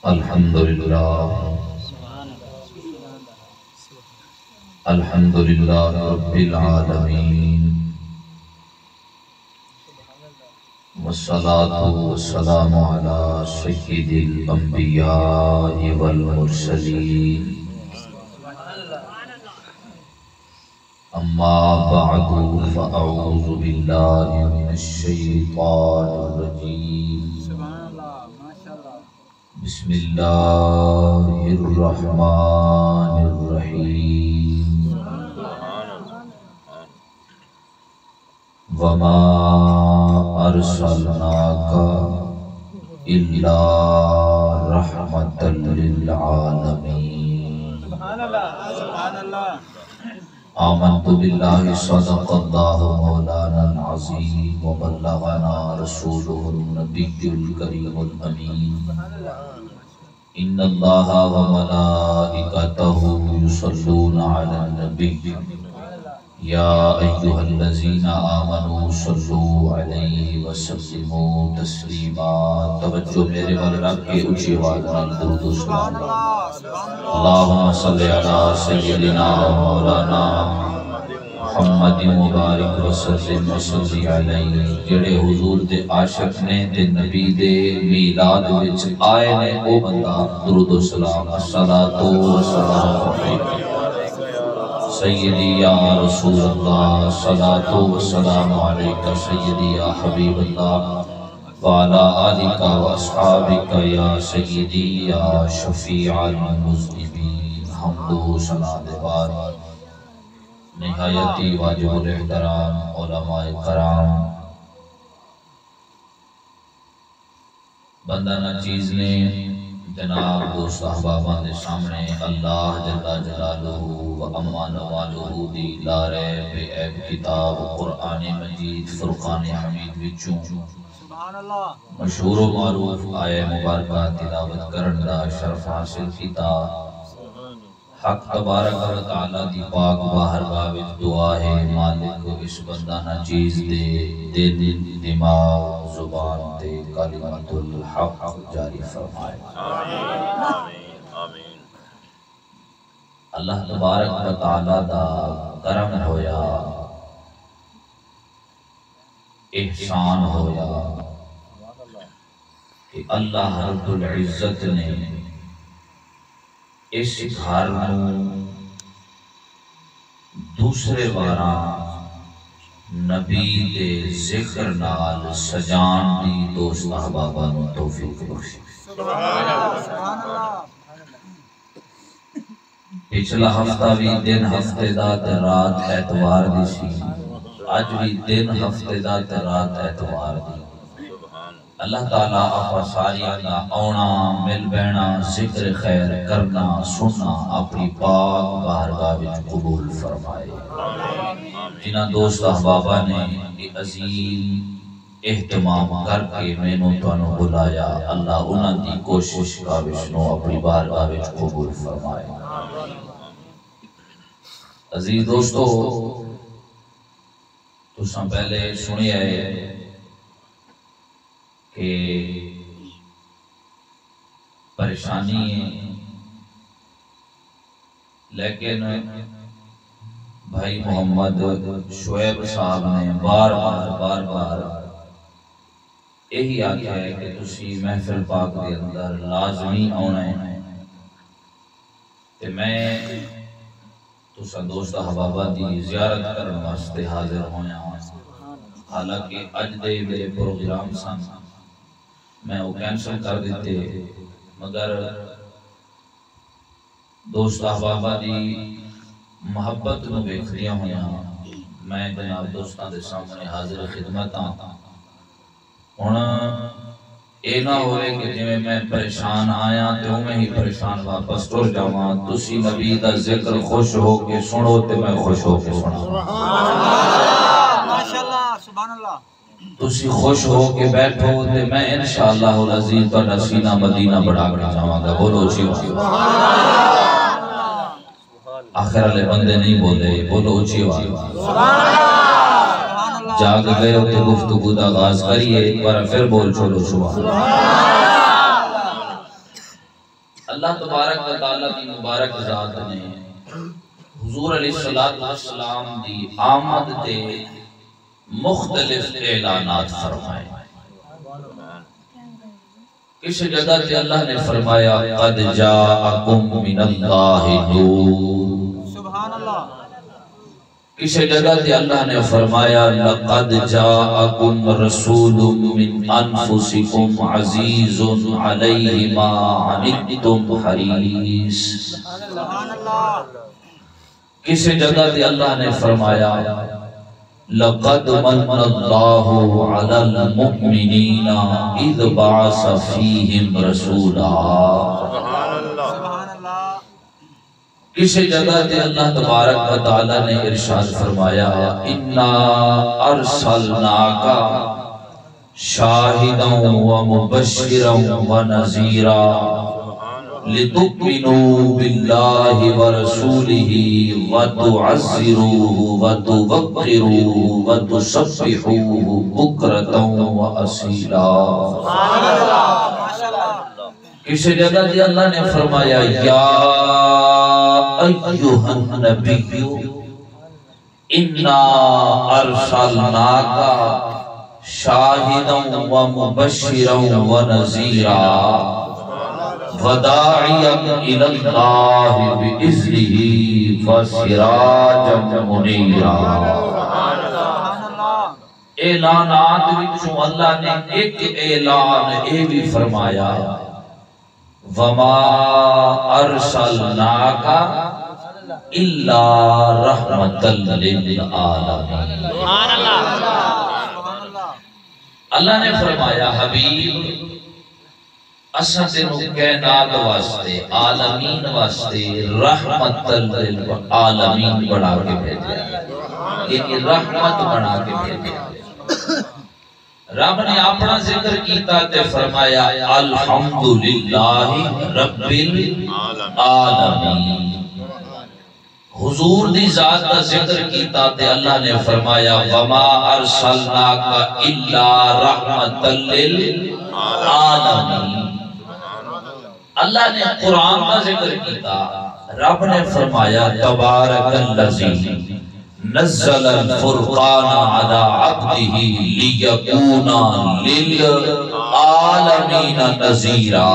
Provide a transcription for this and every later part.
الحمدللہ رب العالمین والصلاة والسلام على سید الانبیاء والمرسلین اما بعد فاعوذ باللہ من الشیطان الرجیم بسم اللہ الرحمن الرحیم وما ارسلناک الا رحمۃ للعالمین آمنت باللہ صدق اللہ مولانا العظیم وبلغنا رسولہ النبی الکریم الامین ان اللہ وملائکتہ یصلون علی النبی یا ایہا الذین آمنوا صلوا علیہ وسلموا تسلیما۔ توجہ میرے وال رکھ کے اونچی آواز نال درود و سلام۔ اللہم صلی علی سیدنا مولانا محمد مبارک وسلم وصلی علیہ۔ جڑے حضور دے عاشق نے تے نبی دے میلاد وچ آئے نے او بندہ درود و سلام۔ الصلاۃ والسلام علیک سیدی یا رسول اللہ، صلاۃ والسلام علیک سیدی یا حبیب اللہ وعلی آلک واصحابک یا سیدی یا شفیع المذنبین۔ حمد و ثنا دے بعد نہایتی واجب الاحترام علماء کرام، بندہ نا چیز نے جناب دوست احباباں دے سامنے اللہ جل جلالہ و اما نوالہ دی لارے بے عیب کتاب قرآن مجید فرقان حمید وچوں مشہور و معروف آئے مبارکہ تلاوت کرن دا شرف حاصل کیتا۔ حق تبارک و تعالی دی پاک بارگاہ وچ دعا ہے مالک اس بندہ نا چیز دے دل دماغ زبان تے کلمۃ الحق جاری فرمائے۔ اللہ تبارک و تعالی دا کرم ہویا، احسان ہویا کہ اللہ رب العزت نے اس گھر نوں دوسرے واراں نبی دے ذکر نال سجان دی دوست احباباں نوں توفیق بخشی۔ پچھلا ہفتہ بھی دن ہفتے دا تے رات اتوار دی سی، اج بھی دن ہفتے دا تے رات اتوار دی۔ اللہ تعالیٰ اپا ساریاں دا آنا مل بینا ذکر خیر کرنا سننا اپنی پاک بارگاہ وچ قبول فرمائے۔ جنہاں دوست احبابہ نے عظیم اہتمام کر کے میں نو تانوں بلایا، اللہ انہاں دی کوشش کاوش نو اپنی بارگاہ وچ قبول فرمائے۔ عزیز دوستو، تساں پہلے سنیا ہے کہ پریشانی ہے، لیکن بھائی محمد شعیب صاحب نے بار بار یہی آکھا ہے کہ تسی محفل پاک دے اندر لازمی آنا ہے، تے میں تساں دوست احبابہ دی زیارت کرن واسطے حاضر ہویا ہوں۔ حالانکہ اج دے میرے پروگرام سن میں وہ کینسل کر دیتے، مگر دوست احبابہ دی محبت نو ویکھدیاں ہویاں میں جناب دوستاں دے سامنے حاضر خدمت ہاں۔ ہن اے نہ ہوئے کہ جویں میں پریشان آیا تے اوویں ہی پریشان واپس ٹر جاواں۔ تسی نبی دا ذکر خوش ہو کے سنو تے میں خوش ہو کے سنا۔ ماشاءاللہ سبحان اللہ۔ تسی خوش ہو کے بیٹھو تے میں انشاءاللہ العزیز تہاڈا سینہ مدینہ بڑھا کے جاواں گا۔ بولو اچھی آواز۔ آخر والے بندے نہیں بولے، بولو اچھی آواز۔ جاگ گئے ہو تو گفتگو دا آغاز کریے، ایک بار پھر بول چھوڑو سبحان اللہ۔ اللہ تبارک و تعالیٰ کی مبارک ذات نے حضور علیہ السلام دی آمد تے مختلف اعلانات فرمائے. کس جگہ تے اللہ نے فرمایا قد جاءکم من اللہ نور. سبحان اللہ. کس جگہ تے اللہ نے فرمایا لقد جاءکم رسول من انفسکم عزیز علیہ ما عنتم حریص. سبحان اللہ. کس جگہ تے اللہ نے فرمایا لقد من اللہ علی المؤمنین اذ بعث فیہم رسولا. سبحان اللہ. کس جگہ تے اللہ تبارک و تعالی نے ارشاد فرمایا انا ارسلناک شاہدا و مبشرا و نذیرا لتؤمنوا باللہ ورسولہ وتعزروہ وتوقروہ وتسبحوہ بکرۃ واصیلا. کس جگہ تے اللہ نے فرمایا یا ایھا النبی انا ارسلناک شاہدا و مبشرا و نذیرا وداعیا الی اللہ باذنہ وسراجا منیرا. اعلانات وچوں اللہ نے ایک اعلان اے بھی فرمایا وما ارسلناک الا رحمتا للعالمین. اللہ نے فرمایا حبیب اساں تینوں کائنات واسطے عالمین واسطے رحمت للعالمین بنا کے بھیجا. یعنی رحمت بنا کے بھیجا. رب نے اپنا ذکر کیتا تے فرمایا الحمدللہ رب العالمین. حضور دی ذات کا ذکر کیتا تے اللہ نے فرمایا وما ارسلناک الا رحمت للعالمین. اللہ نے قرآن کا ذکر کیتا رب نے فرمایا تبارک الذی نزل الفرقان على عبده ليكون للعالمین نذیرا.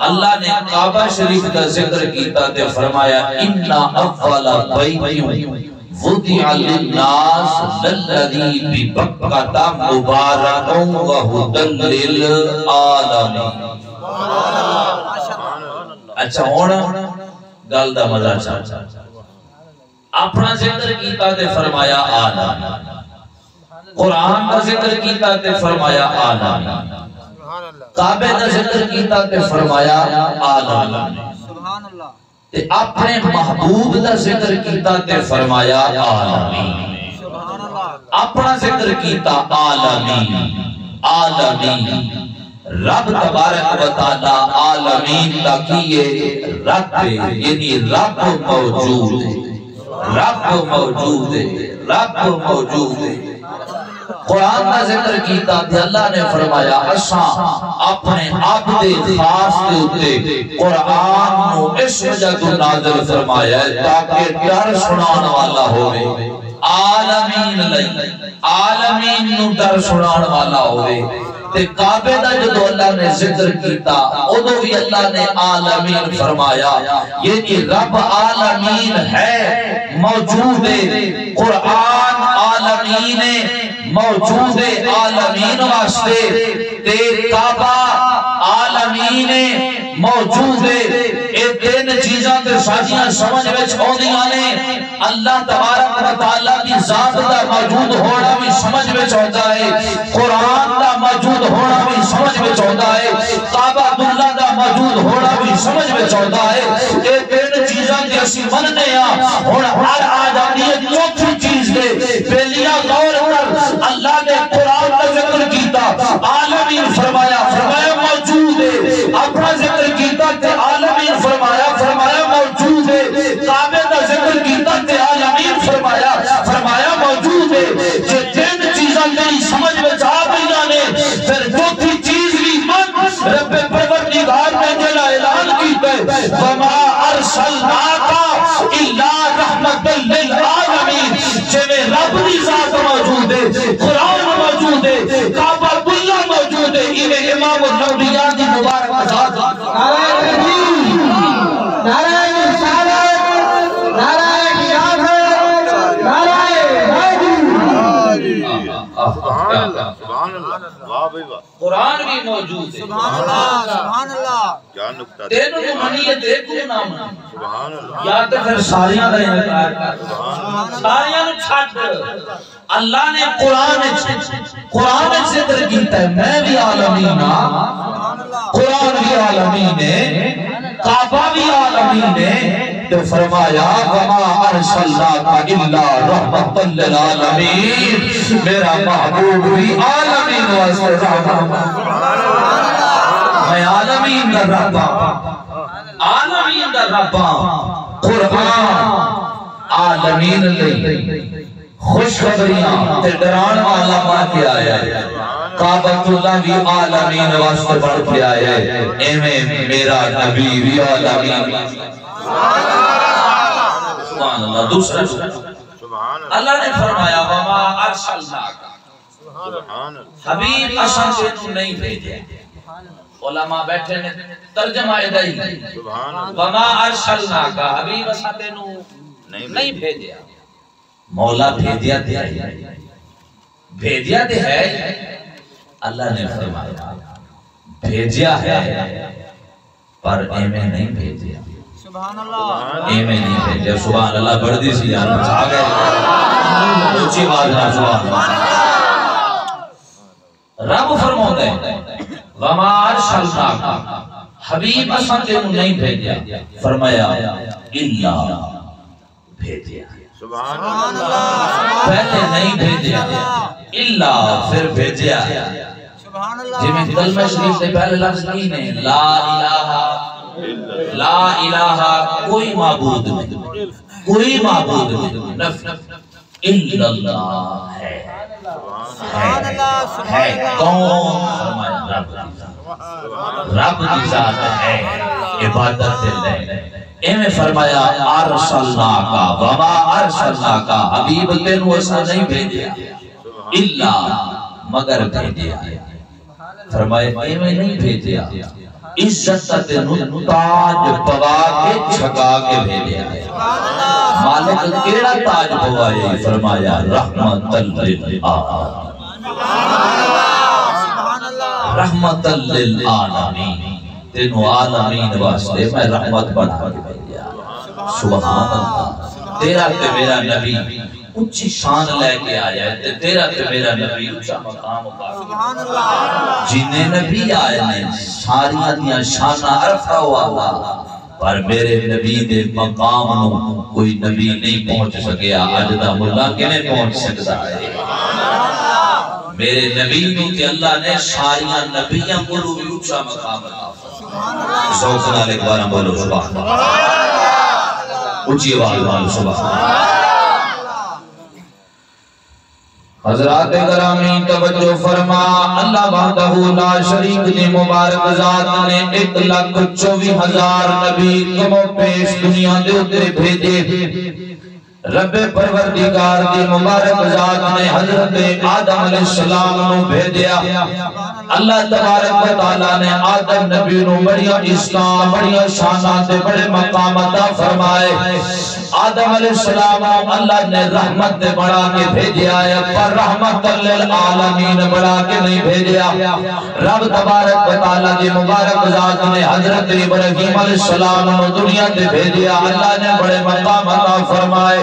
اللہ نے کعبہ شریف کا ذکر کیتا تے فرمایا ان اول بیت وضع للناس للذی ببکۃ مبارک وہدی للعالمین. اچھا ہن گل دا مزہ چاہتا اپنا ذکر کیتا تے فرمایا عالمین. قرآن کا ذکر کیتا تے فرمایا عالمین. کعبے کا ذکر کیتا تے فرمایا عالمین. سبحان اللہ. تے اپنے محبوب کا ذکر کیتا تے فرمایا عالمین. سبحان اللہ. اپنا ذکر کیتا عالمین. عالمین رب تبارک و تعالی عالمین کا کیے رب یعنی رب موجود ہے. رب موجود ہے. رب موجود ہے. قرآن کا ذکر کیتا تھا اللہ نے فرمایا اساں اپنے عبد خاص کے اوتے قرآن نو اس وجہ تو نازل فرمایا ہے تاکہ ڈر سنان والا ہوئے. عالمین لئی عالمین نو ڈر سنان والا ہوئے. تے کعبے دا جدو اللہ نے ذکر کیتا ادو بھی اللہ نے عالمین فرمایا. یعنی رب عالمین ہے موجود ہے. قرآن عالمین موجود ہے عالمین واسطے. تے کعبہ عالمین موجود ہے. اے تین چیزاں تے ساجیاں سمجھ وچ آؤندیاں نے. اللہ تبارک و تعالی دی ذات دا موجود ہونا بھی سمجھ وچ آوندا ہے. قرآن دا موجود ہونا بھی سمجھ وچ آوندا ہے. کعبہ اللہ دا موجود ہونا بھی سمجھ وچ آوندا ہے. اے تین چیزاں تے اسی مننے ہاں. ہن ہر آ جاندی ہے چوتھی چیز دے پہلیا غور کر. اللہ نے قرآن کا ذکر کیتا عالمین فرمایا موجود ہے. اپنا ذکر کیتا تے عالمین فرمایا موجود ہے. کعبے کا ذکر کیتا تے عالمین فرمایا موجود ہے. جو تین چیزاں تیری سمجھ میں آ گئی نے پھر چوتھی چیز بھی من رب پروردگار نے جلا ایویں امام الانبیاء دی مبارک ذات نعرہ تکبیر، نعرہ رسالت، نعرہ خلافت، نعرہ حیدری۔ سبحان اللہ، سبحان اللہ، واہ بھائی واہ، قرآن بھی موجود ہے۔ سبحان اللہ سبحان اللہ کیا نکتہ ہے، تینوں کو منیے دیکھو نہ منی، سبحان اللہ، یا تو پھر ساریاں دا انکار کر، ساریاں نو چھٹ۔ اللہ نے قرآن ذکر کیتا ہے، میں بھی عالمین ہاں، قرآن بھی عالمین ہے، کعبہ بھی عالمین ہے، تو فرمایا وَمَا أَرْسَلْنَاكَ إِلَّا رَحْمَةً لِلْعَالَمِينَ، میرا محبوب بھی عالمین واسطے رحمت۔ میں عالمین دا رب ہاں، عالمین دا رب ہاں۔ قرآن عالمین لئی خوشخبریاں تے ڈران والا پا کے آیا ہے، کعبۃ اللہ بھی عالمین واسطے بڑھ کے آیا ہے، ایویں میرا نبی بھی عالمین۔ سبحان اللہ۔ دوسرا سبحان اللہ، اللہ نے فرمایا وَمَا أَرْسَلْنَاكَ، سبحان اللہ، حبیب اساں سے تو نہیں بھیجے۔ علماء بیٹھے نے ترجمہ ادائی سبحان اللہ، وَمَا أَرْسَلْنَاكَ، حبیب اساں تے نو نہیں بھیجیا۔ مولا بھیجیا دے ہے، بھیجیا دے ہے۔ اللہ نے فرمایا بھیجیا ہے پر ایمیں نہیں بھیجیا، سبحان اللہ ایمیں نہیں بھیجیا۔ سبحان اللہ، بردی سی جان چھا گئے، اونچی آواز نہ سبحان اللہ۔ رب فرماتا ہے وَمَا أَرْسَلْنَاكَ، حبیب اساں تے نو نہیں بھیجیا، فرمایا اِلَّا بھیجیا، سبحان اللہ پہلے نہیں بھیجیا، اِلَّا پھر بھیجیا۔ سبحان اللہ جی میں کلمہ شریف سے پہلے لفظ نہیں ہے لا الہ، لا الہ کوئی معبود نہیں، کوئی معبود نہیں، الا اللہ ہے، سبحان اللہ ہے کون؟ فرمایا رب کی ذات ہے، عبادت دل ہے۔ ایمیں فرمایا ارسلناک وما ارسلناک، حبیب تینو اسا نہیں بھیجیا الا مگر بھیجیا۔ فرمایا ایمیں نہیں بھیجیا، عزت تینو تاج پوا کے چھکا کے بھیجیا۔ مالک کیڑا تاج پوائے؟ فرمایا رحمت للعالمین، رحمت للعالمین، تینو عالمین واسطے میں رحمت بنا کے بھیجیا۔ سبحان اللہ۔ تیرا تے میرا نبی اونچی شان لے کے آیا ہے، تیرا تے میرا نبی اونچا مقام ہوگا۔ سبحان اللہ جنہیں نبی آئے نے ساریاں دیاں شانہ عرفہ والا، پر میرے نبی دے مقام نو کوئی نبی نہیں پہنچ سکیا، اجدہ ملا کنے پہنچ سکتا ہے؟ میرے نبی نو کہ اللہ نے ساریاں نبیاں کو بھی اونچا مقام عطا فرمایا۔ سوچنا لے بارہ بولو سبحان اللہ، اونچی آواز بولو سبحان اللہ۔ حضرات گرامی توجہ فرما، اللہ وحدہ لا شریک دی مبارک ذات نے 1,24,000 نبی کمو پیش دنیا دے اتے بھیجے۔ رب پروردگار دی مبارک ذات نے حضرت آدم علیہ السلام نو بھیجیا۔ اللہ تبارک و تعالیٰ نے آدم نبی نو بڑیا اسلام، بڑیا شانات، بڑے مقام عطا فرمائے۔ آدم علیہ السلام اللہ نے رحمت دے بڑھا کے بھیجیا ہے، پر رحمت للعالمین بڑھا کے نہیں بھیجیا۔ رب تبارک و تعالیٰ دی مبارک ذات نے حضرت ابراہیم علیہ السلام نو دنیا دے بھیجیا۔ اللہ نے بڑے مقام عطا فرمائے،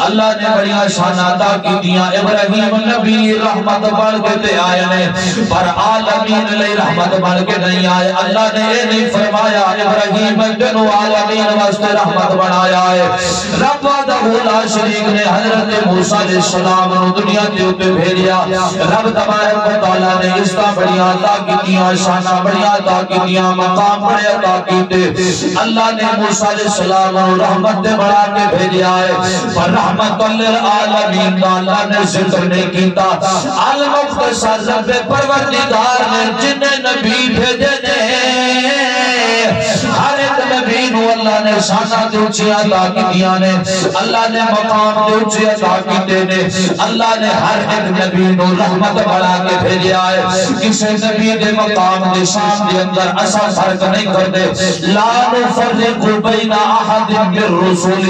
اللہ نے بڑیا شانات کی دیا۔ ابراہیم نبی رحمت بڑھ کے تے آئے نے، پر عالمین لئی رحمت بڑھ کے نہیں آئے۔ اللہ نے یہ نہیں فرمایا ابراہیم جنو عالمین واسطے رحمت بڑھایا ہے۔ رب وحدہ لا شریک نے حضرت موسیٰ علیہ السلام نو دنیا دے اتے بھیجیا۔ رب تبارک و تعالیٰ نے اس کا بڑیا عطا کی دیا، شانہ بڑیا عطا کی دیا، مقام بڑے عطا کی دے۔ اللہ نے موسیٰ علیہ السلام نو رحمت دے بڑھا کے بھیجیا ہے، پر رحمت للعالمین دا اللہ نے ذکر نہیں کیتا۔ المختصر رب پروردگار نے جن نبی بھیجے نے، ہر ایک نبی نو اللہ نے نشانہ دے اچھے عطا کی دیا نے اللہ نے مقام دے اچھے عطا کی دے نے اللہ نے ہر ایک نبی نو رحمت بڑھا کے بھیجیا ہے کسی نبی دے مقام دے شان دے اندر ایسا فرق نہیں کر دے لا نفرق بین احد من رسول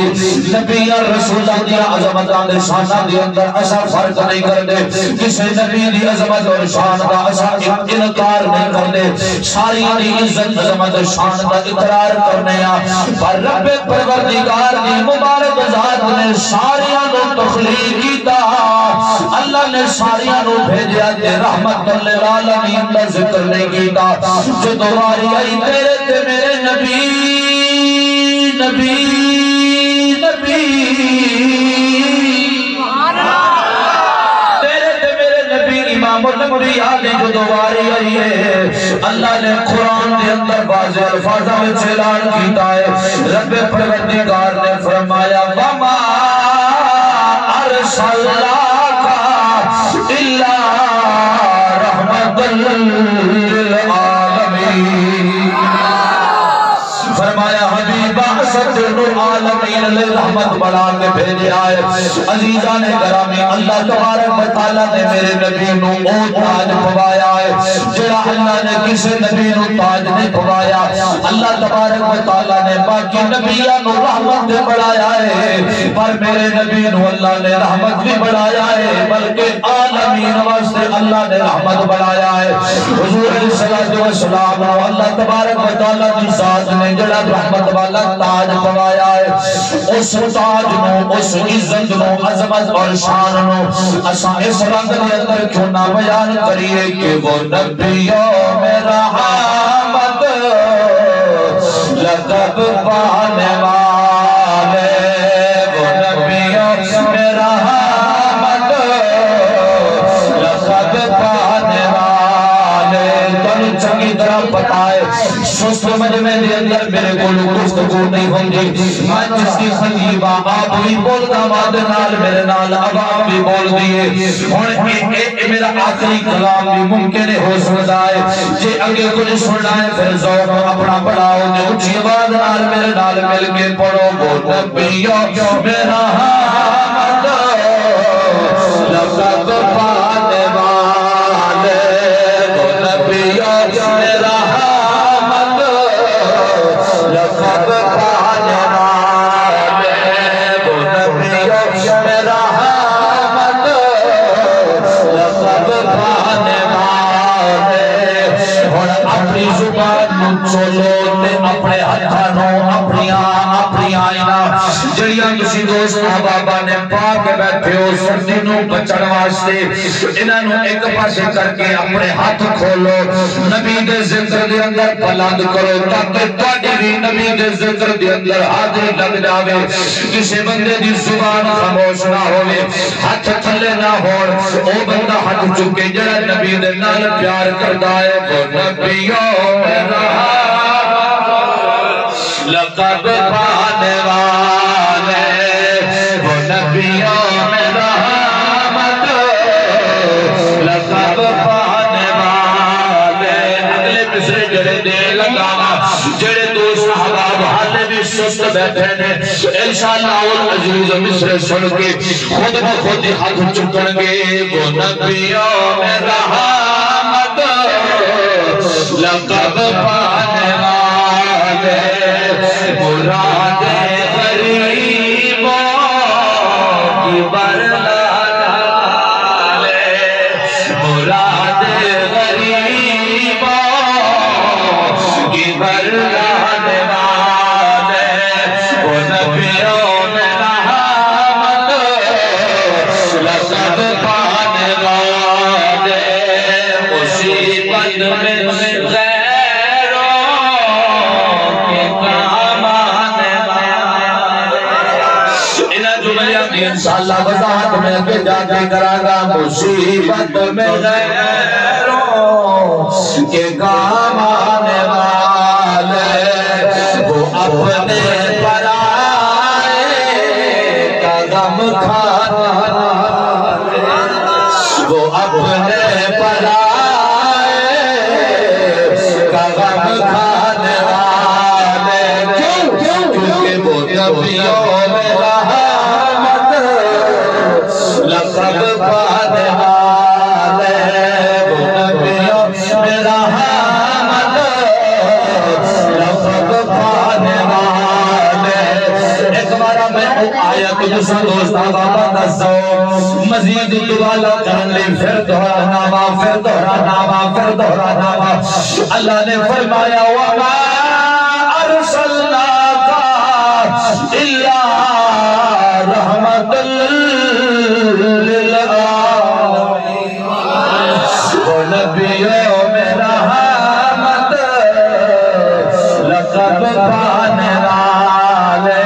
نبی اور رسول دی عظمتاں دے شاناں دے اندر ایسا فرق نہیں کر دے کسی نبی دی عظمت اور شان دا ایسا انکار نہیں کر دے ساری دی عزت عظمت شان دا اقرار کرنے پر رب پروردگار دی مبارک ذات نے ساریاں نو تخلیق کیتا اللہ نے ساریاں نو بھیجیا تے رحمت للعالمین دا ذکر نہیں کیتا جو دوباری آئی تیرے تے میرے نبی نبی نبی تیرے تے میرے نبی امام الانبیاء نے جو دوباری آئی ہے اللہ نے قرآن دے اندر واضح الفاظوں میں اعلان کیتا ہے رب پروردگار نے فرمایا وما ارسلناک الا رحمت للعالمین فرمایا حبیب اسد العالمین رحمت بڑھا کے بھیجے آئے عزیزان گرامی اللہ تبارک و تعالیٰ نے میرے نبی نو او تاج پوایا ہے جڑا اللہ نے کسی نبی نو تاج نہیں پوایا اللہ تبارک و تعالیٰ نے باقی نبیوں نو رحمت دے بڑھایا ہے پر میرے نبی نو اللہ نے رحمت بھی بڑھایا ہے بلکہ عالمین واسطے اللہ نے رحمت بڑھایا ہے حضور صلی اللہ علیہ وسلم اللہ تبارک و تعالیٰ کی ذات نے جڑا رحمت والا تاج پوایا ہے اس تاج نو اس عزت نو عظمت اور شان نو اساں اس رنگ دے اندر کیوں نہ بیان کریے کہ وہ نبیوں میں رحمت لقب پانے والے وہ نبیوں میں رحمت لقب پانے والے تنو چنگی طرح پتہ ہے سست مجمع دے اندر میرے کولو گفتگو نہیں ہوندی میں جس کی خطیبہ آپ بھی بول داماد نال میرے نال عوام بھی بول دیئے ہون میرا آخری کلام بھی ممکن ہو سکتا ہے جے اگے کچھ سننا ہے پھر ذوق اپنا بڑھاؤ دے اچھی آواز نال میرے نال مل کے پڑھو وہ نبیوں میرا حامد لقب پانے والے وہ نبیوں میرا لقب پانے والے وہ نبیوں میں رحمت لقب پانے والے اور اپنی زبان نو چولو تے اپنے ہتھانوں اپنی آئینہ جڑیاں کسی دوست بابا نے پاک بیٹھے ہو سردی نو بچڑ واسطے انہاں نو ایک پاسے کر کے اپنے ہاتھ کھولو نبی دے ذکر دے اندر بلند کرو تاکہ تواڈی بھی نبی دے ذکر دے اندر حاضری لگ جاوے کسی بندے دی زبان خاموش نہ ہوئے ہاتھ تھلے نہ ہون او بندہ ہاتھ چکے جڑا نبی دے نال پیار کردا ہے وہ نبیوں میں لقب پانے والے وہ نبیوں میں رحمت لقب پانے والے اگلے مصرے جڑے دے لگانا جڑے دوست احباب حالے بھی سست بیٹھے نے انشاءاللہ العزیز مصرے سن کے خود بخود ہاتھ چکن گے وہ نبیوں میں رحمت لقب پانے والے مراد غریبوں کی برلانے مراد غریبوں کی برلانے والے وہ نبیوں میں رحمت لقب پانے والے مصیبت میں انشاءاللہ وضاحت میں کے جاتے کراگا مصیبت میں غیروں کے کام آنے والے وہ اپنے پرائے کا غم کھانے وہ اپنے پرائے کا غم کھانے والے کیونکہ آیت جسا دوستا بابا دسو مزید دوالا کرن لے پھر دہرا ناما پھر دہرا ناما پھر دہرا ناما اللہ نے فرمایا وَمَا أَرْسَلْنَاكَ إِلَّا رَحْمَةً لِلْعَالَمِينَ وہ نبیوں میں رحمت لقب پانے والے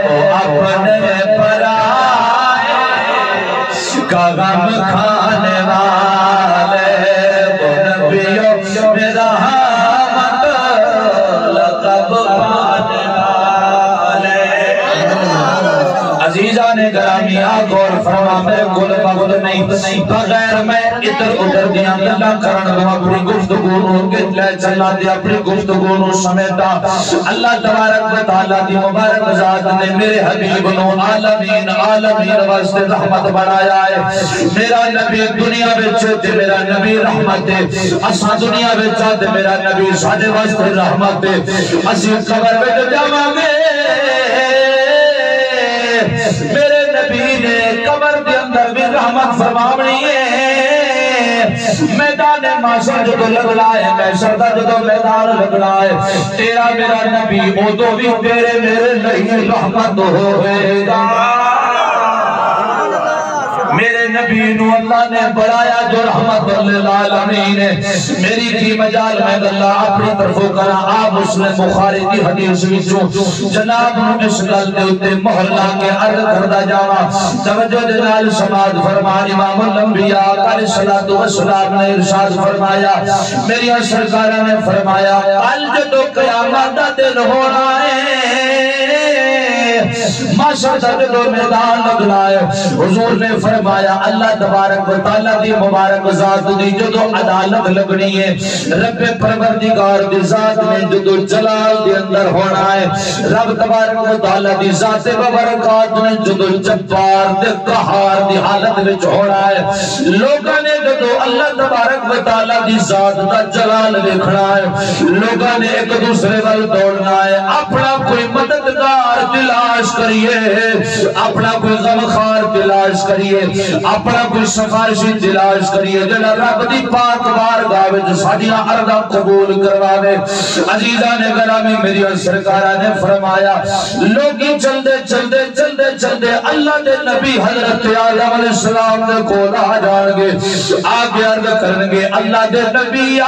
وہ اپنے پرائے کا غم کھانے والے وہ نبیوں میں رحمت لقب پانے والے عزیزان گرامی آگ اور فرما میرے گل بغل نہیں بغیر میں ادھر ادھر دیا اللہ کرن دو اپنی گفتگو نو کتلے چلا دیا اپنی گفتگو نو سمیتا اللہ تبارک و تعالیٰ دی مبارک ذات نے میرے حبیب نو عالمین واسطے رحمت بڑھایا ہے میرا نبی دنیا بچے تے میرا نبی رحمت ہے اسا دنیا بچے تے میرا نبی ساڑھے واسطے رحمت ہے اسی قبر بچے جاوانگے میرے نبی نے قبر کے اندر بھی رحمت فرماونی ہے میدان معاشر جو لگ لائے محشر دا جو میدان لگ لائے تیرا میرا نبی او تو بھی تیرے میرے نہیں رحمت ہوئے گا میرے نبی نو اللہ نے بڑھایا جو رحمت للعالمین میری کی مجال میں اللہ اپنی طرفوں کرا آپ مسلم بخاری کی حدیث وچوں جناب نو اس گل دے اوتے مہر لا کے عرض کردا جاواں توجہ دے نال سماعت فرما امام الانبیاء علیہ الصلوۃ والسلام نے ارشاد فرمایا میری سرکار نے فرمایا کل جدوں قیامت دا دن ہونا ہے ماشاء جدو میدان لگنا ہے حضور نے فرمایا اللہ تبارک و تعالیٰ دی مبارک ذات دی جدو عدالت لگنی ہے رب پروردگار دی ذات نے جدو جلال دی اندر ہونا ہے رب تبارک و تعالیٰ دی ذات مبارکات نے جدو جبار دی قہار دی حالت میں ہونا ہے لوگوں نے جدو اللہ تبارک و تعالیٰ دی ذات دا جلال دیکھنا ہے لوگوں نے ایک دوسرے وال دوڑنا ہے اپنا کوئی مددگار تلاش کریے اپنا کوئی غمخار تلاش کریے اپنا کوئی سفارشی تلاش کریے جنہ رب دی پاک بارگاہ وچ ساڈیاں عرضاں قبول کرواوے عزیزان گرامی میری سرکارہ نے فرمایا لوگی چلدے چلدے چلدے چلدے اللہ دے نبی حضرت آدم علیہ السلام دے کول آ جان گے آگے عرض کرن گے اللہ دے نبی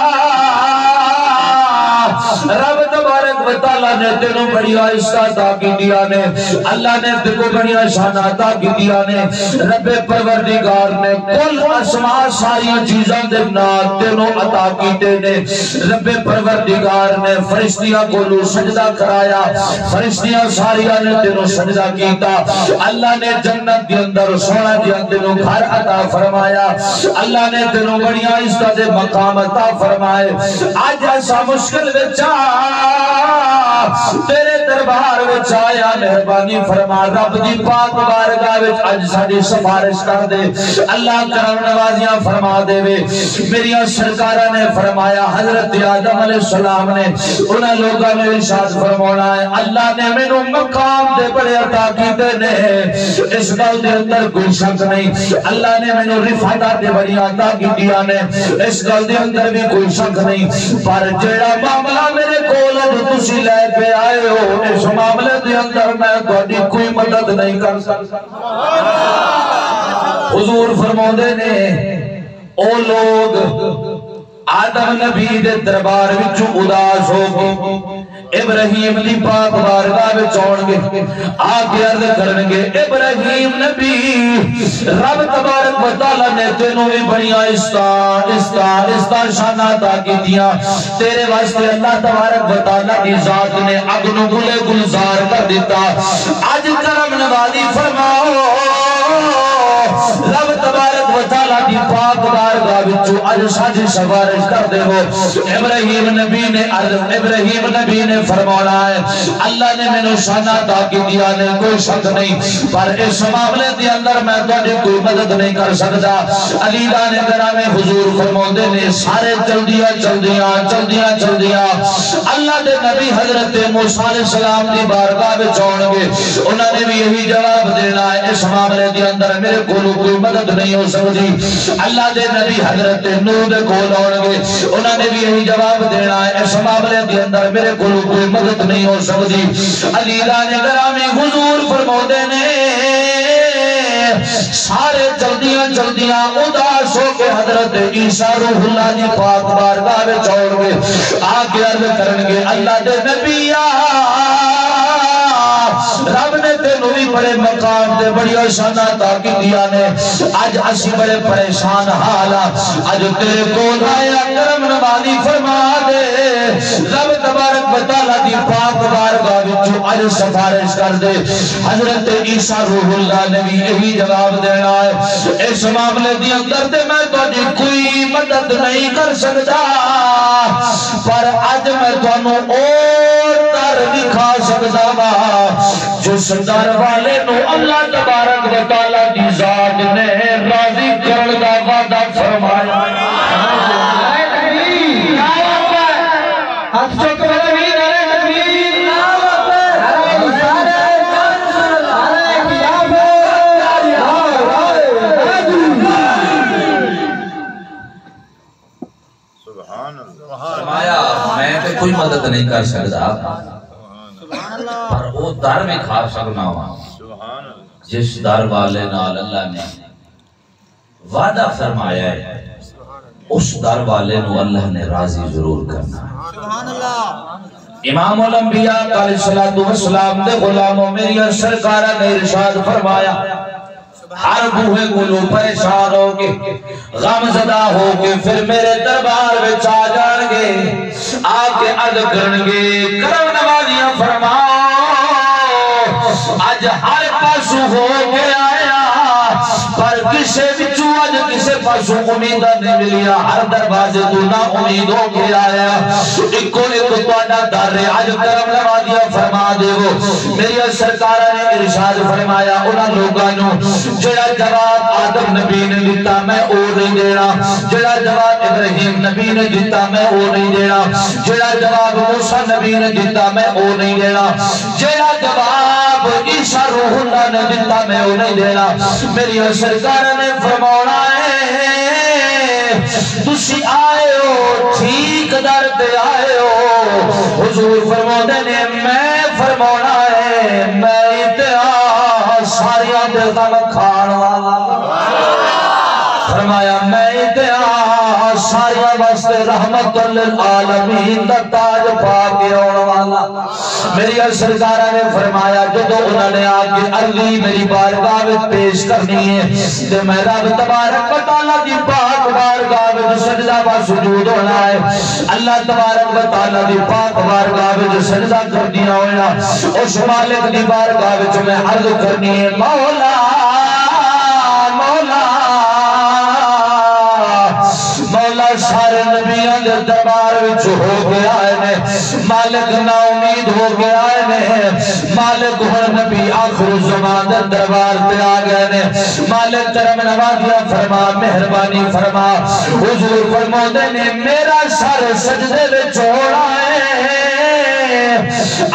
رب تبارک و تعالیٰ نے تینوں بڑی آہستہ عطا کی دیا نے اللہ نے تینوں بڑی شان عطا کی دیا نے رب پروردگار نے کل اسماء ساری چیزاں دے نام تینوں عطا کیتے نے رب پروردگار نے فرشتیاں کو سجدہ کرایا فرشتیاں ساریاں نے تینوں سجدہ کیتا اللہ نے جنت کے اندر سونا دیا تینوں گھر عطا فرمایا اللہ نے تینوں بڑی آہستہ دے مقام عطا فرمائے آج ایسا مشکل بچا تیرے دربار وچ آیا مہربانی فرما رب دی پاک بارگاہ وچ اج ساڈی سفارش کر دے اللہ کرم نوازیاں فرما دے وے میری سرکارہ نے فرمایا حضرت آدم علیہ السلام نے انہاں لوگوں نے ارشاد فرمایا ہے اللہ نے مینوں مقام دے بڑے عطا کیتے نے اس گل دے اندر کوئی شک نہیں اللہ نے مینوں رفعت دے بڑی عطا کیتیاں نے اس گل دے اندر بھی کوئی شک نہیں پر جڑا معاملہ میرے کول تسی لے کے آئے ہو اس معاملے دے اندر میں تہاڈی کوئی مدد نہیں کر سکتا حضور فرماندے نے او لوگ آدم نبی دے دربار وچوں اداس ہو گئے ابراہیم دی پاک بارگاہ وچ آن گے آگے عرض کرن گے ابراہیم نبی رب تبارک و تعالی نے تینوں بھی بڑی آہستہ شان عطا کیتیاں تیرے واسطے اللہ تبارک و تعالی دی ذات نے اگ نوں گلے گلزار کر دیتا اج کرم نوازی فرماؤ رب تبارک و تعالی دی پاک بارگاہ وچوں اج ساڈی سفارش کر دے ہو ابراہیم نبی نے فرمایا ہے اللہ نے مینوں شان عطا کیتیاں نے کوئی شک نہیں پر اس معاملے دے اندر میں تہاڈی کوئی مدد نہیں کر سکدا علی نے گرامی حضور فرماندے نے سارے چلدیاں اللہ دے نبی حضرت موسیٰ علیہ السلام دی بارگاہ میں چھوڑ گے انہوں نے بھی یہی جواب دینا ہے اس معاملے دے اندر میرے کولو کوئی مدد نہیں ہو سکتی اللہ دے نبی حضرت نوح دے کول آن گے انہوں نے بھی یہی جواب دینا ہے اس معاملے دے اندر میرے کولو کوئی مدد نہیں ہو سکتی عزیزان گرامی حضور فرماتے نے سارے جلدیاں اداس ہو کے حضرت عیسیٰ روح اللہ جی پاک بارگاہ میں چھوڑ گے آگے عرض کرنگے اللہ دے نبی رب نے تینوں بھی بڑے مقام دے بڑی شانہ تاکی دیا نے آج اسی بڑے پریشان حالا آج تیرے کول آیا کرم نوازی فرما دے رب تبارک و تعالیٰ دی پاک بارگاہ وچوں آج سفارش کر دے حضرت عیسیٰ روح اللہ نے بھی یہی جواب دینا ہے اس معاملے دی اندر تے میں تہاڈی کوئی مدد نہیں کر سکتا پر آج میں تانوں اور در دکھا سکتا وا جس در والے نو اللہ تبارک و تعالیٰ دی ذات نے راضی کرن دا وعدہ فرمایا فرمایا میں تے کوئی مدد نہیں کر سکتا پر وہ در میں کھا سکنا ہوا جس در والے نال اللہ نے وعدہ فرمایا ہے اس در والے نو اللہ نے راضی ضرور کرنا سبحان اللہ امام الانبیاء علیہ السلام دے غلاموں میری سرکارہ نے ارشاد فرمایا ہر بوہے گلو پریشان ہو کے غم زدہ ہو کے پھر میرے دربار میں چاہ جان گے آکے عرض کرنگے کرم نوازیاں فرماؤ آج ہر پاسو ہو کے آیا پر کسے بچو آج کسے پاسو امیدہ نہیں ملیا ہر دروازے تو نا امید ہو کے آیا ایک توڑا در رہے آج کرم نوازیاں فرما دے وہ میری سرکارہ نے ارشاد فرمایا انہاں لوگانوں جڑا جواب آدم نبی نے دیتا میں او نہیں دینا جڑا جواب ابراہیم نبی نے دیتا میں او نہیں دینا جڑا جواب موسیٰ نبی نے دیتا میں او نہیں دینا جڑا جواب عیسیٰ روح اللہ نے دیتا میں او نہیں دینا میری سرکار نے فرمانا ہے تسی آئے ہو ٹھیک در دے آئے ہو حضور فرمانے نے میں فرمانا ہے میں اتحا ساریاں دے غم کھان والا فرمایا میں اتحا ساریاں واسطے رحمت للعالمین دا تاج پا کے آن والا میری سرکارہ نے فرمایا جدو انہوں نے آگے عرضی میری بارگاہ میں پیش کرنی ہے کہ میں رب تبارک و تعالیٰ دی پاک بارگاہ میں جو سجدہ با سجود ہونا ہے اللہ تبارک و تعالیٰ دی پاک بارگاہ میں جو سجدہ کر دیا ہونا اس مالک دی بارگاہ میں جو میں عرض کرنی ہے مولا مولا مولا سارے نبیاں دے دربار وچ ہو گیا ہے مالک نا امید ہو گیا ہے مالک ہر نبی آخر زمان دے دربار پہ آ گئے نے مالک کرم نوازیاں فرما مہربانی فرما حضور فرماتے نے میرا سر سجدے وچ چھوڑا ہے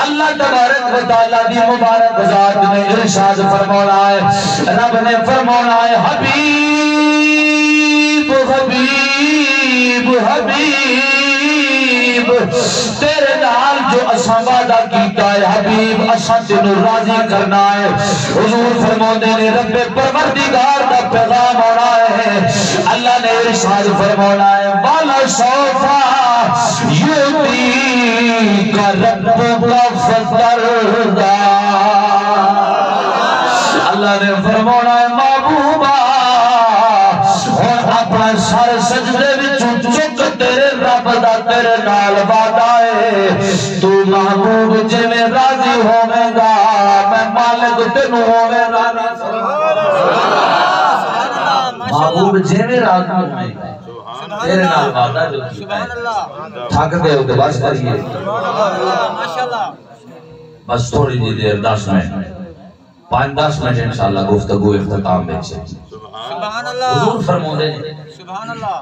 اللہ تبارک و تعالیٰ دی مبارک ذات نے ارشاد فرمانا ہے رب نے فرمانا ہے حبیب حبیب حبیب تیرے نال جو اساں وعدہ کیتا ہے حبیب اساں تینوں راضی کرنا ہے حضور فرماتے نے رب پروردگار دا پیغام آنا ہے اللہ نے ارشاد فرمانا ہے والا سوفا یوتی کا رب کا فتردہ اللہ نے فرمانا ہے محبوبہ اور اپنا سر سجدے وچوں چک تیرے رب دا تیرے نال وعدہ ہے تو محبوب جے میں راضی ہوے گا میں مالک تینوں ہوے راضی محبوب جے میں راضی ہوے گا تیرے نال وعدہ جو کیتا ہے تھک دے تے بس کریے ماشاءاللہ بس تھوڑی جی دیر 10 منٹ 5-10 منٹ انشاءاللہ گفتگو اختتام میں سے سبحان اللہ حضور فرمودے سبحان اللہ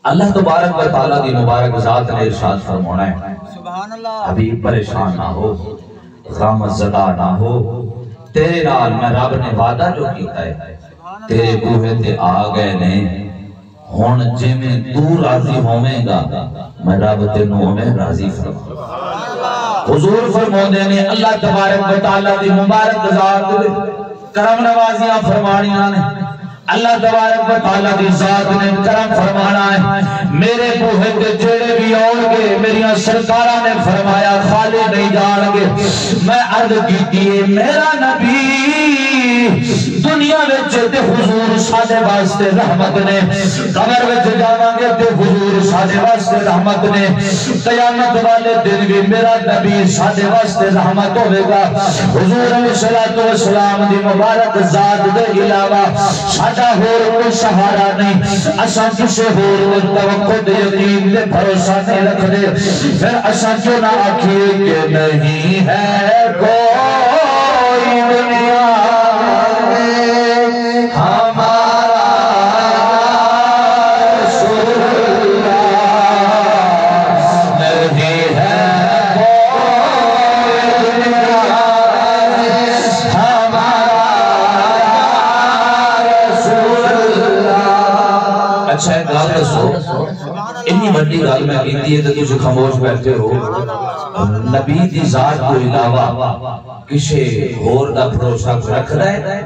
اللہ تبارک و تعالیٰ دی مبارک ذات نے ارشاد فرمانا ہے سبحان اللہ حبیب پریشان نہ ہو غم زدہ نہ ہو تیرے نال میں رب نے وعدہ جو کیتا ہے تیرے بوہے تے آ گئے نے ہون جے میں تو راضی ہوئیں گا میں رب تینوں میں راضی فرما حضور فرمانے نے اللہ تبارک و تعالیٰ دی مبارک ذات کرم نوازیاں فرمانیاں نے اللہ تبارک و تعالیٰ دی ذات نے کرم فرمانا ہے میرے بوہے تے جڑے بھی آؤ گے میری سرکارہ نے فرمایا خالی نہیں جان گے میں عرض کیتی ہے میرا نبی دنیا وچ تے حضور ساڈے واسطے رحمت نے قبر وچ جاواں گے تے حضور ساڈے واسطے رحمت نے قیامت والے دن بھی میرا نبی ساڈے واسطے رحمت ہوے گا حضور علیہ الصلوۃ والسلام دی مبارک ذات دے علاوہ ساڈا ہور کوئی سہارا نہیں اساں کسے ہور توقع تے یقین تے بھروسہ نہیں رکھدے پھر اساں کیوں نہ آکھیے کہ نہیں ہے کوئی دنیا اتنی بڑی گل میں کیتی ہے تو تجھے خاموش بیٹھے ہو نبی دی ذات کو علاوہ کسے ہور دا بھروسہ رکھ رہا ہے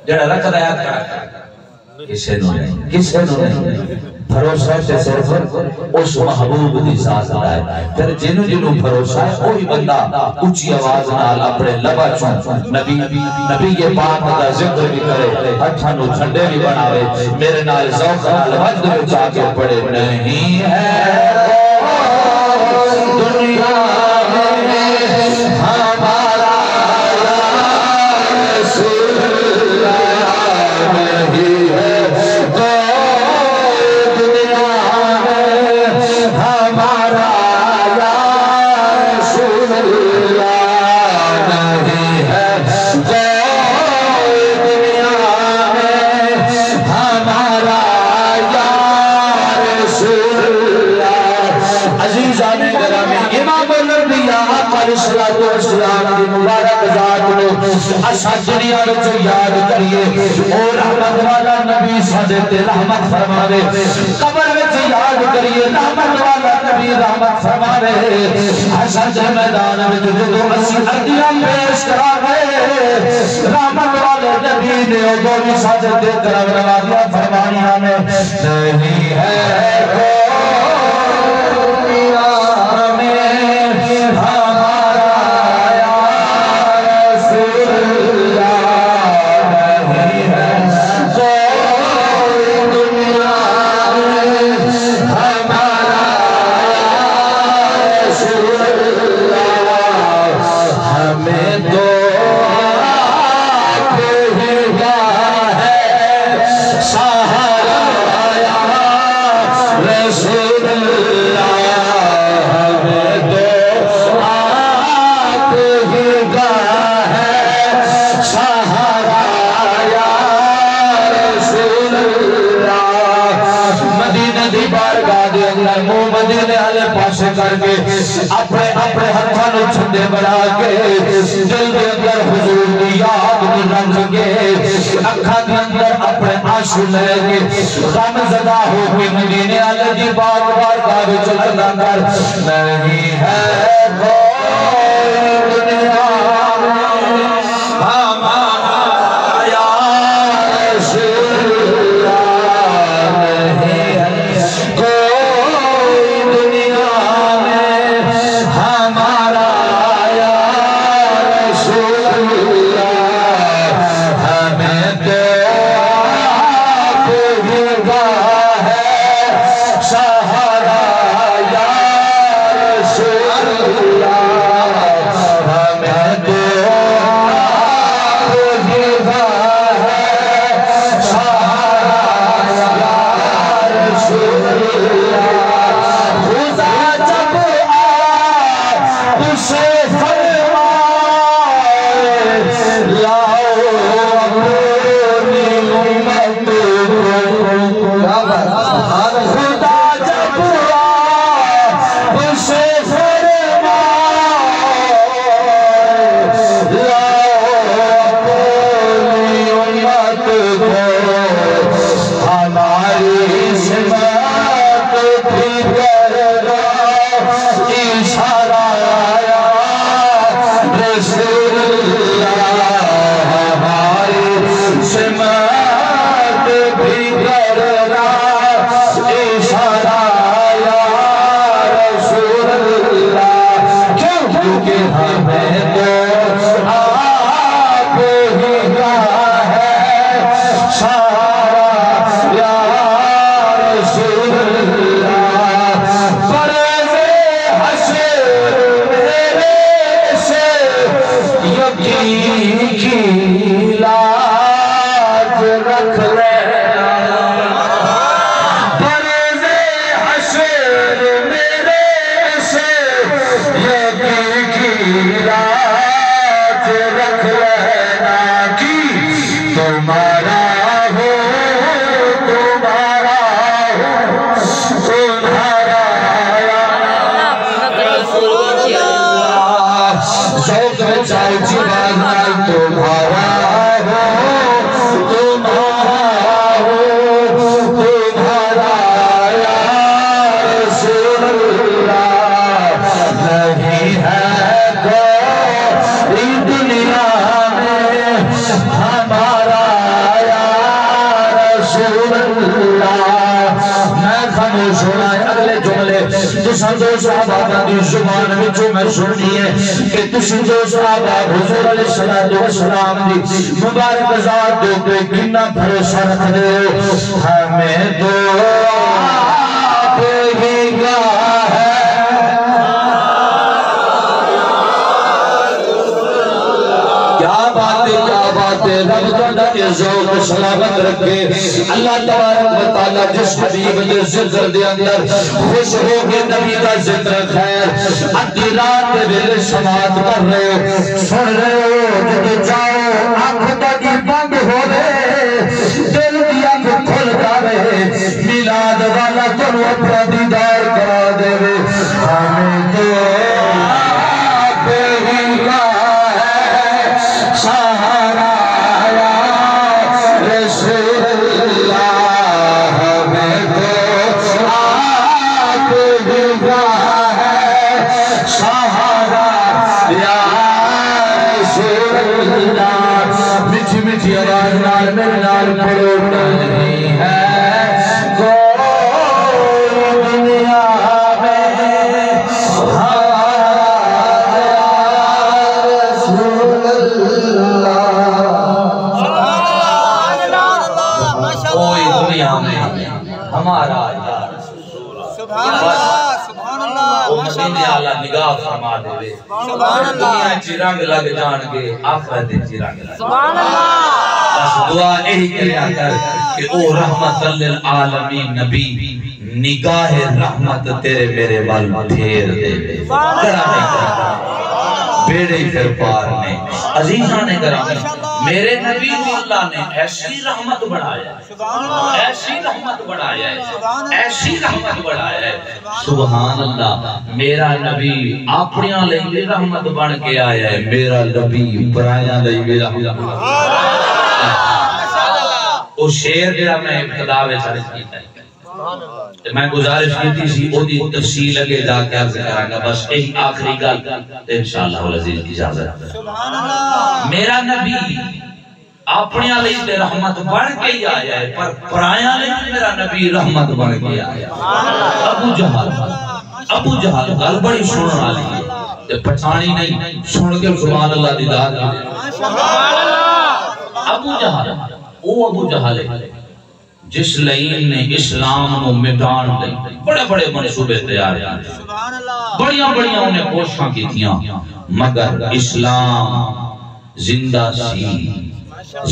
جڑا رکھ رہا ہے کسے نو نہیں بھروسہ تے صرف اس محبوب دی ذات دا ہے پھر جنوں جنوں بھروسہ ہے وہی بندہ اونچی آواز نال اپنے لبا چوں نبی یہ پاک دا ذکر بھی کرے ہتھاں نوں جھنڈے بھی بناوے میرے نال ذوق نال وجد وچ آ کے پڑھے نہیں ہے دنیا میں ہمارا رسول اللہ نہیں ہے دنیا وچ یاد کریے اور رحمت والا نبی ساڈے تے رحمت فرماوے قبر وچ یاد کریے رحمت والا نبی رحمت فرماوے حشر دے میدان وچ جدوں اسی عرضیاں پیش کراوے رحمت والے نبی نے او بھی ساڈے تے کرم نوازیاں فرمانیاں نے نہیں ہے دنیا میں ہمارا کر کے اپنے اپنے ہتھاں نوں چھندے بنا کے دل دے اندر حضور دی یاد نوں رنگ کے اکھاں دے اندر اپنے آنسو لے کے غم زدہ ہو کے مدینے والے دی بارگاہ وچ عرض کر نہیں ہے کوئی دنیا میں ہمارا یا رسول اللہ نہیں ہے کوئی دنیا سہارا یا رسول اللہ تسا جو صحابہ دی زبان وچوں میں سنی ہے کہ تسی جو صحابہ حضور علیہ السلام دی مبارک ذات دے اوپر کتنا بھروسہ رکھدے ہو ہمیں تو آپ ہی کا ہے رب تعالیٰ کے ذوق سلامت رکھے اللہ تبارک و تعالیٰ جس حبیب دے ذکر دے اندر خوش ہو کے نبی کا ذکر خیر ادھی رات دے ویلے سماعت کر رہے ہو سن رہے ہو جب جاؤ آنکھ تاکی بند ہو رہے دل کی آنکھ کھل جاوے میلاد والا تنو اپنا دیدار کرا دے ہمیں تو آپ ہی کا ہے سہارا نگاہ فرما دے دنیا چی رنگ لگ جان کے آخرت چی رنگ لگ سبحان اللہ بس دعا یہی کریا کر کہ او رحمت للعالمین نبی نگاہ رحمت تیرے میرے وال پھیر دے کرا نہیں کرا بیڑے پھر پار نے عزیزاں نے کرا میرے نبی کو اللہ نے ایسی رحمت بڑھایا ایسی رحمت بڑھایا ایسی رحمت بڑھایا ہے سبحان اللہ میرا نبی اپنیاں لئے رحمت بن کے آیا ہے میرا نبی برایاں لئے رحمت وہ شیر جڑا میں ابتدا وچ عرض کیتا ہے میں گزارش کیتی سی او دی تفصیل اگے جا کے عرض کراں گا بس یہی آخری گل انشاءاللہ العزیز اجازت سبحان اللہ میرا نبی اپنیاں لئے رحمت بن کے ہی آیا ہے پر پرایاں لئے میرا نبی رحمت بن کے آیا ہے ابو جہل گل بڑی سنن والی ہے پہچانی نہیں سن کے سبحان اللہ دی داد سبحان اللہ ابو جہل ہے جس لئین نے اسلام نو مٹان لئی بڑے بڑے منصوبے تیار ہیں بڑیاں بڑیاں انہیں کوششاں کی تھیاں مگر اسلام زندہ سی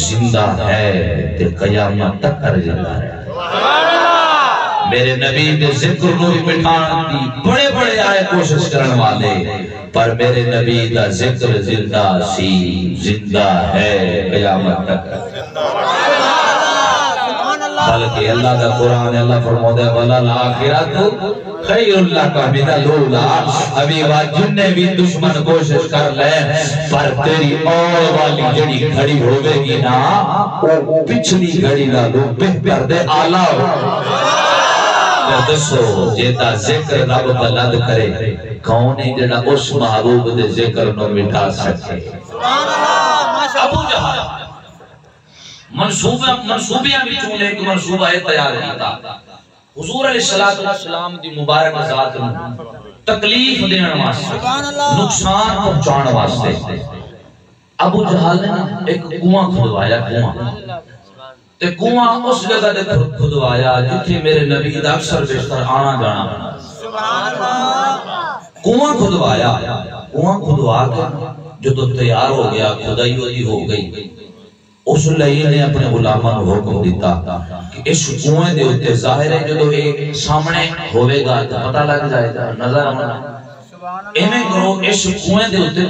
زندہ ہے تے قیامت تک کر زندہ ہے میرے نبی دے ذکر نو مٹان دی بڑے بڑے آئے کوشش کرن والے پر میرے نبی دا ذکر زندہ سی زندہ ہے قیامت تک بلکہ اللہ کا قرآن اللہ فرمودہ وَلَا الْآخِرَةُ خَيْرُ لَكَ مِنَ الْأُولَىٰ ابھی واجن نے بھی دشمن کوشش کر لے پر تیری اور والی جڑی گھڑی ہوئے گی نا وہ پچھلی گھڑی لا لو بہتر دے آلہ ہو پھر دسو جیتا ذکر رب بلند کرے کون ہے جڑا اس محبوب دے ذکر نو مٹا سکے ابو جہل منصوبیاں بھی چونے ایک منصوبہ ہے تیار کیتا حضور علیہ السلام دی مبارک ذات تکلیف دینے واسطے نقصان پہنچانے واسطے ابو جہل نے ایک کنواں کھدوایا تے کنواں اس جگہ دے کھدوایا جتھے میرے نبی دا اکثر بیشتر آنا جانا کنواں کھدوایا کنواں کھدوا کے جو تو تیار ہو گیا خدائی ہو گئی اس لئے نے اپنے غلامہ کو حکم دیتا کہ اس کنویں دے ہوتے ظاہر ہے جو ایک سامنے ہوئے گا تو پتہ لگ جائے گا نظر آنا ایمیں کرو اس کنویں دے ہوتے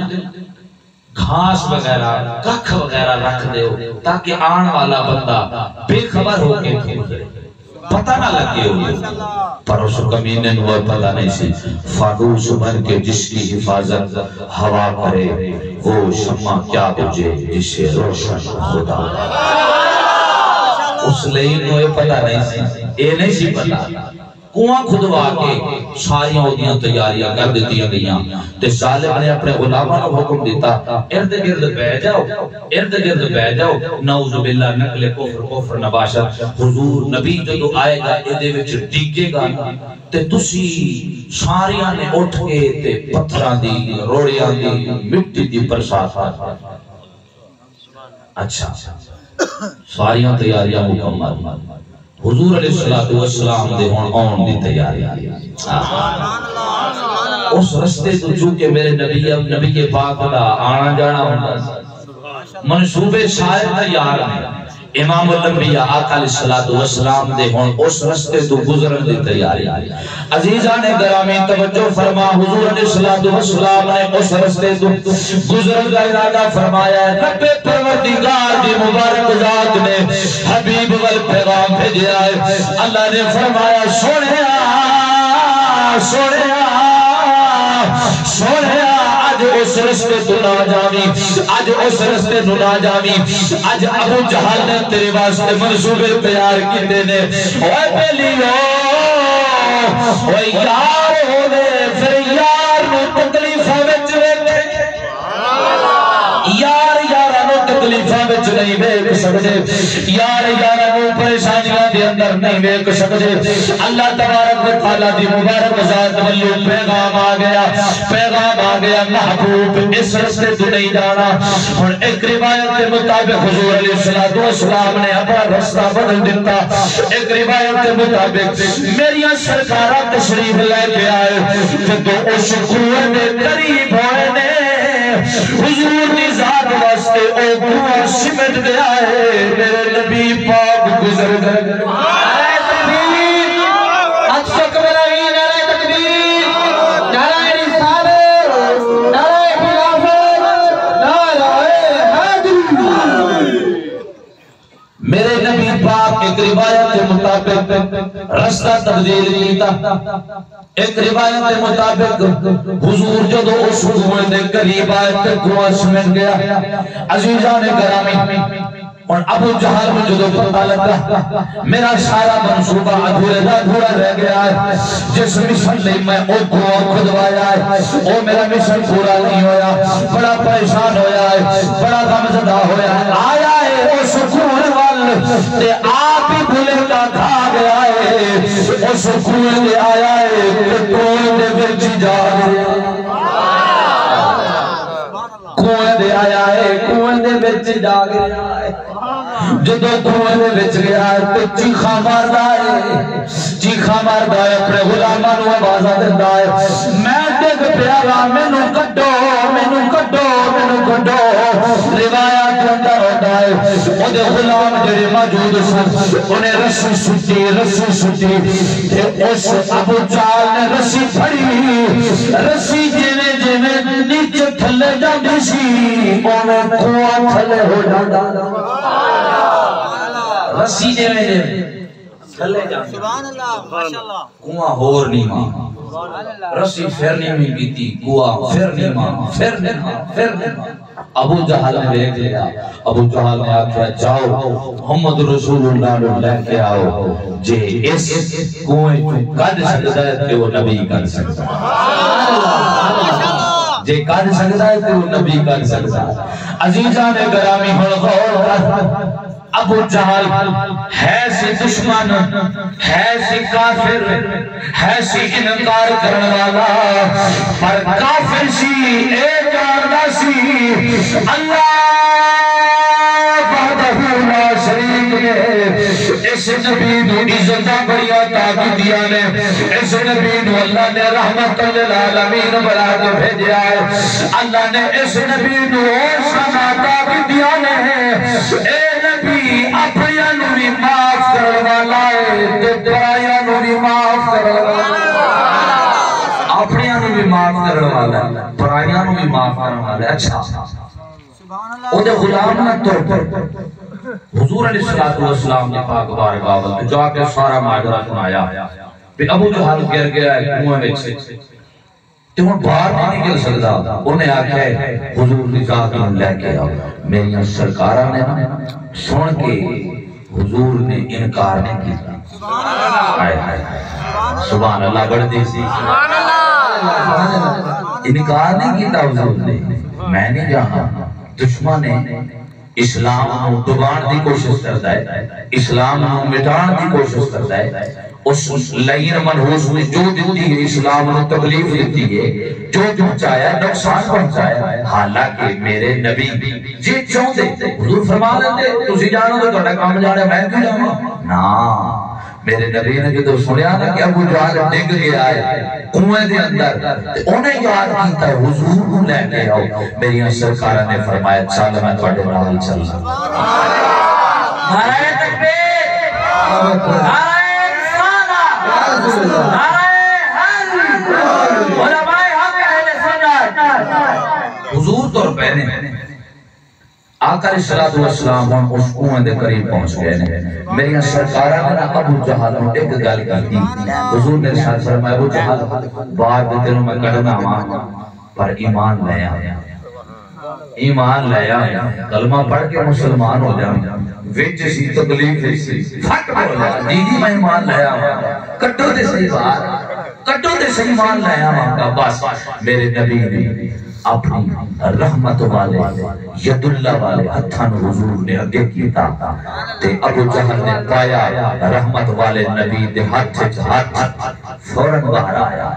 گھاس وغیرہ ککھ وغیرہ رکھ دے ہو تاکہ آن والا بندہ بے خبر ہو کے کھولے پتہ نہ لگے ہو پر اس کمینے وہ پتہ نہیں سی فاروس بن کے جس کی حفاظت ہوا کرے وہ شمع کیا بجے جسے روشن خدا اس لئے انہوں یہ پتہ نہیں سی اے نہیں سی پتہ کنواں کھدوا کے ساریاں اودیاں تیاریاں کر دیتی گئیاں تے ظالم نے اپنے غلاماں کو حکم دیتا ارد گرد بیٹھ جاؤ نعوذ باللہ نقل کفر نباشر حضور نبی جو آئے گا ادھے وچ ڈگے گا تے تسی ساریاں نے اٹھ کے تے پتھراں دی روڑیاں دی مٹی دی برسات اچھا ساریاں تیاریاں مکمل حضور علیہ السلام دے ہون آن دی تیاری اس رستے تو چونکہ میرے نبی کے پاک دا آنا جانا ہوتا منصوبے سارے تیار ہیں امام الانبیاء آقا علیہ السلام دے ہون اس رستے تو گزرن دی تیاری عزیزان گرامی توجہ فرما حضور علیہ السلام نے اس رستے تو گزرن کا ارادہ فرمایا ہے رب پروردگار دی مبارک ذات نے حبیب وال پیغام بھیجا ہے اللہ نے فرمایا سونیا آج اس رستے تو نہ جاوی آج اس رستے تو نہ جاوی آج ابو جہل نے تیرے واسطے منصوبے تیار کیتے نے اوے بیلیو اوے یار ہو دے پھر یار نو تکلیفاں وچ ویکھے یار نو تکلیفاں وچ نہیں ویکھ سکدے یار نو پریشانیاں دے اندر نہیں ویکھ سکدے اللہ تبارک و تعالی دی مبارک ذات والو پیغام آ گیا محبوب اس رستے تو نہیں جانا اور ایک روایت کے مطابق حضور علیہ السلام نے اپنا رستہ بدل دیتا ایک روایت کے مطابق میری سرکارہ تشریف لے کے آئے کہ تو اس کنویں دے قریب ہوئے نے حضور دی ذات واسطے او کنواں سمٹ گیا ہے میرے نبی پاک گزر گئے نعرہ تکبیر اچھک بلائی نعرہ تکبیر نعرہ رسالت نعرہ خلافت نعرہ حیدری میرے نبی پاک ایک روایت کے مطابق رستہ تبدیل کیتا ایک روایت کے مطابق حضور جدو اس کنویں دے قریب آئے تے کنواں سمٹ گیا عزیزان گرامی اور ابو جہل میں جدو پتہ لگا میرا سارا منصوبہ ادھورا رہ گیا ہے جس مشن لئے میں او کنواں کھدوایا ہے او میرا مشن پورا نہیں ہویا بڑا پریشان ہویا ہے بڑا غمزدہ ہویا ہے آیا ہے اس کنویں وال تے آپ ہی بھولے کا کھا گیا ہے اس کنویں دے آیا ہے تے کنویں دے وچ جا گیا کنویں دے آیا ہے کنویں دے وچ جا گیا ہے جدو کنویں دے وچ گیا ہے تے چیخا ماردا ہے اپنے غلاماں نوں آوازاں دیندا ہے میں ڈگ پیا مینوں کڈو روایات کے اندر ہوتا ہے او دے غلام جڑے موجود سن انہیں رسی سٹی تے اس ابو جہل نے رسی پھڑی رسی جویں نیچے تھلے جاندی سی اوویں کنواں تھلے ہو جاندا رسی جویں تھلے جاندی سبحان اللہ ماشاءاللہ کنواں ہور نہیں ماں رسی پھرنی میں کیتی کنواں پھرنی ماں ابو جہل نے دیکھ لیا ابو جہل نے آکھیا جاؤ محمد رسول اللہ نے لے کے آؤ جے اس کنویں کو کڈ سکدا ہے تے وہ نبی کڈ سکدا ہے جے کڈ سکدا ہے تے وہ نبی کڈ سکدا ہے عزیزان گرامی ہن غور کر ابو جہل ہے سی دشمن ہے سی کافر ہے سی انکار کرنے والا پر کافر سی ایک آردہ سی اللہ وحدہ لا شریک نے اس نبی نو عزتہ بڑی عطا کی دیا نے اس نبی نو اللہ نے رحمت للعالمین بڑا کے بھیجا ہے اللہ نے اس نبی نو عطا کی دیا نے اے نبی اپنیاں نو بھی معاف کرنے والا ہے تے برائیاں نو بھی معاف کرنے والا ہے اپنیاں نو بھی معاف کرنے والا ہے برائیاں نو بھی معاف کرنے والا ہے اچھا او دے غلام نہ طور پر حضور علیہ السلام نے پاک بارگاہ وچ جا کے سارا ماجرا سنایا کہ ابو جہل گر گیا ہے کنویں وچ تے ہن باہر نہیں نکل سکدا انہیں آکھیا حضور دی ذات نوں لے کے آؤ میری سرکاراں نے سن کے حضور نے انکار نہیں کیتا سبحان اللہ بڑھ دی سی انکار نہیں کیتا حضور نے میں نہیں جانا دشمن نے اسلام کو دبان دی کوشش کرتا ہے اسلام کو مٹان دی کوشش کرتا ہے اس لئین منحوس میں جو دیتی ہے اسلام نے تکلیف دیتی ہے جو چاہیا نقصان پہنچایا حالانکہ میرے نبی جی چون دے حضور فرما دیتے تسی جانو تو تھوڑا کام جانے میں کیوں جاؤں نا میرے نبی نے جو سنیا نا کہ ابو جہل ڈگ گیا ہے کنویں دے اندر انہیں یاد کیتا ہے حضور کو لے کے آؤ میری سرکارہ نے فرمایا چل میں تھوڑے نال چلنا نعرہ تکبیر نعرہ رسالہ نعرہ حق علماء حق اہل سنت حضور طور پہنے آقا علیہ السلام ہم اس کنویں دے قریب پہنچ گئے ہیں میری سرکارہ نے ابو جہل نے ایک گل کی حضور نے ارشاد فرمایا ابو جہل باہر دے دلوں میں کڑنا ماں پر ایمان لے آیا ایمان لے آیا کلمہ پڑھ کے مسلمان ہو جائیں وچ سی تکلیف سی پھٹ ہو جائے دیدی میں ایمان لے آیا کٹو دے صحیح باہر کٹو دے صحیح ایمان لے آیا بس میرے نبی نے اپنی رحمت والے ید اللہ والے ہتھان حضور نے اگے کیتا تے ابو جہل نے پایا رحمت والے نبی دے ہاتھ فوراں باہر آیا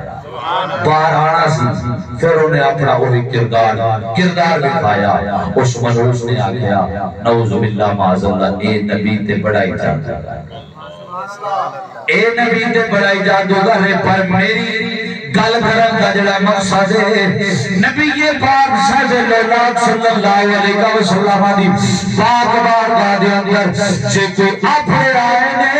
باہر آنا سی پھر انہیں اپنا وہی کردار دکھایا اس منحوس نے آگیا نعوذ باللہ معاذ اللہ اے نبی تے بڑائی جادوگر اے نبی تے بڑائی جادوگر ہے پر میری گل کرن کا جڑا مقصد ہے نبی پاک صلی اللہ علیہ وسلم دی پاک بارگاہ دے اندر جے کوئی اپنے آئے نے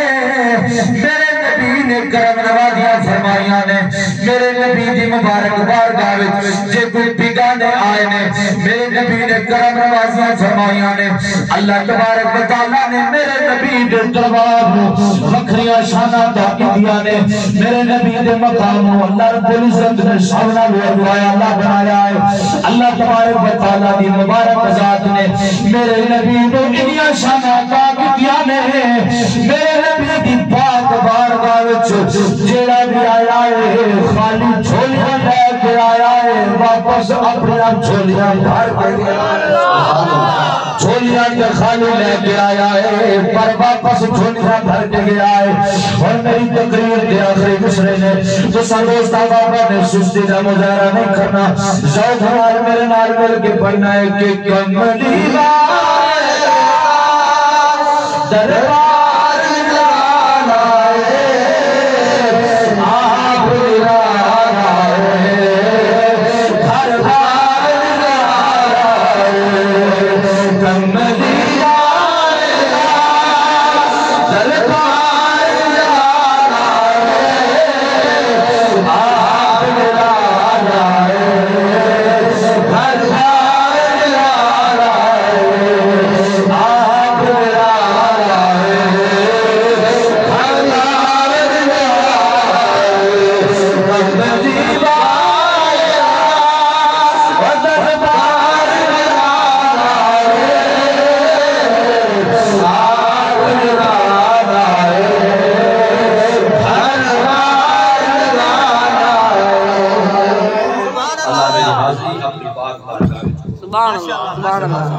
میرے نبی نے کرم نوازیاں فرمائیاں نے میرے نبی دی مبارک بارگاہ وچ جے کوئی بگانے آئے نے میرے نبی نے کرم نوازیاں فرمائیاں نے اللہ تبارک و تعالیٰ نے میرے نبی دے دربار نو وکھریاں شاناں عطا کیتیاں نے میرے نبی دے مقام نو اللہ رب العزت نے سامنا لوایا اللہ بنایا ہے اللہ تبارک و تعالیٰ دی مبارک ذات نے میرے نبی نو انیاں شاناں عطا کیتیاں نے میرے نبی دی پاک بارگاہ وچ جیڑا بھی آیا ہے خالی جھولیاں لے کے آیا ہے واپس اپنی جھولیاں بھر کے گیا جھولیاں تے خالی لے کے آیا ہے پر واپس جھولیاں بھر کے گیا ہے اور میری تقریر کے آخری مصرے نے تو سندوستہ بابا نے سستی کا مظاہرہ نہیں کرنا ذوق ہمارے میرے نال مل کے پڑھنا ہے کہ کملی آیا دربار سبحان اللہ